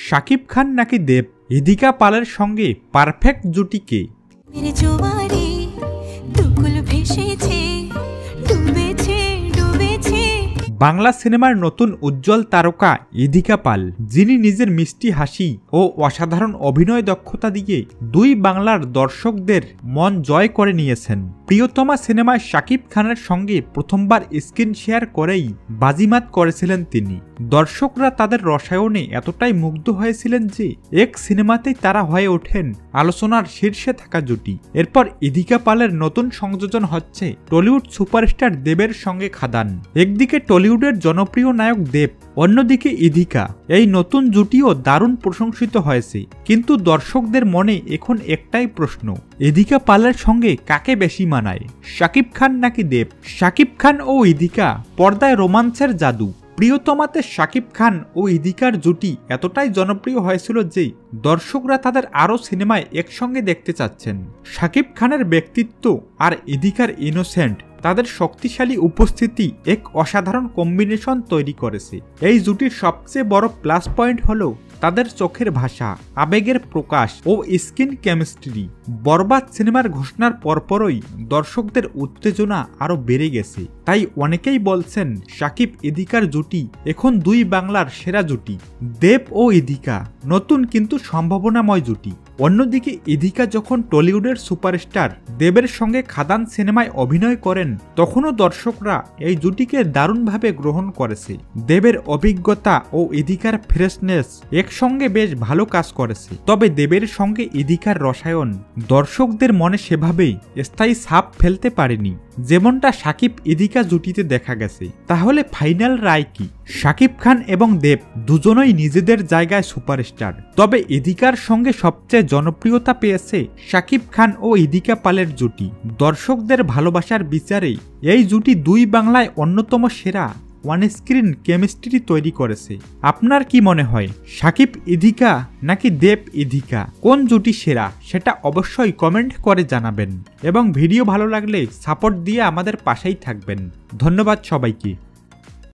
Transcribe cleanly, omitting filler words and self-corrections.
শাকিব খান নাকি দেব, ইদিকা পালের সঙ্গে পারফেক্ট জুটি কে? বাংলা সিনেমার নতুন উজ্জ্বল তারকা ইদিকা পাল, যিনি নিজের মিষ্টি হাসি ও অসাধারণ অভিনয় দক্ষতা দিয়ে দুই বাংলার দর্শকদের মন জয় করে নিয়েছেন। প্রিয়তমা সিনেমায় শাকিব খানের সঙ্গে প্রথমবার স্ক্রিন শেয়ার করেই বাজিমাত করেছিলেন তিনি। দর্শকরা তাদের রসায়নে এতটাই মুগ্ধ হয়েছিলেন যে এক সিনেমাতেই তারা হয়ে ওঠেন আলোচনার শীর্ষে থাকা জুটি। এরপর ইদিকা পালের নতুন সংযোজন হচ্ছে টলিউড সুপারস্টার দেবের সঙ্গে খাদান। একদিকে টলিউডের জনপ্রিয় নায়ক দেব, অন্যদিকে ইদিকা। এই নতুন জুটিও দারুণ প্রশংসিত হয়েছে, কিন্তু দর্শকদের মনে এখন একটাই প্রশ্ন, ইদিকা পালের সঙ্গে কাকে বেশি মানায়, শাকিব খান নাকি দেব? শাকিব খান ও ইদিকা পর্দায় রোমান্সের জাদু। প্রিয়তমাতে শাকিব খান ও ইদিকার জুটি এতটাই জনপ্রিয় হয়েছিল যে দর্শকরা তাদের আরও সিনেমায় একসঙ্গে দেখতে চাচ্ছেন। শাকিব খানের ব্যক্তিত্ব আর ইদিকার ইনোসেন্ট, তাদের শক্তিশালী উপস্থিতি এক অসাধারণ কম্বিনেশন তৈরি করেছে। এই জুটির সবচেয়ে বড় প্লাস পয়েন্ট হলো তাদের চোখের ভাষা, আবেগের প্রকাশ ও স্ক্রিন কেমিস্ট্রি। বরবাদ সিনেমার ঘোষণার পরপরই দর্শকদের উত্তেজনা আরো বেড়ে গেছে। তাই অনেকেই বলছেন শাকিব ইদিকার জুটি এখন দুই বাংলার সেরা জুটি। দেব ও ইদিকা নতুন কিন্তু সম্ভাবনাময় জুটি। অন্যদিকে ইদিকা যখন টলিউডের সুপারস্টার দেবের সঙ্গে খাদান সিনেমায় অভিনয় করেন, তখনও দর্শকরা এই জুটিকে দারুণভাবে গ্রহণ করেছে। দেবের অভিজ্ঞতা ও ইদিকার ফ্রেশনেস একসঙ্গে বেশ ভালো কাজ করেছে। তবে দেবের সঙ্গে ইদিকার রসায়ন দর্শকদের মনে সেভাবে স্থায়ী ছাপ ফেলতে পারেনি, যেমনটা শাকিব ইদিকা জুটিতে দেখা গেছে। তাহলে ফাইনাল রায় কি? শাকিব খান এবং দেব দুজনই নিজেদের জায়গায় সুপারস্টার, তবে ইদিকার সঙ্গে সবচেয়ে জনপ্রিয়তা পেয়েছে শাকিব খান ও ইদিকা পালের জুটি। দর্শকদের ভালোবাসার বিচারে এই জুটি দুই বাংলায় অন্যতম সেরা ওয়ান স্ক্রিন কেমিস্ট্রি তৈরি করেছে। আপনার কি মনে হয়, শাকিব ইদিকা নাকি দেব ইদিকা, কোন জুটি সেরা সেটা অবশ্যই কমেন্ট করে জানাবেন। এবং ভিডিও ভালো লাগলে সাপোর্ট দিয়ে আমাদের পাশেই থাকবেন। ধন্যবাদ সবাইকে।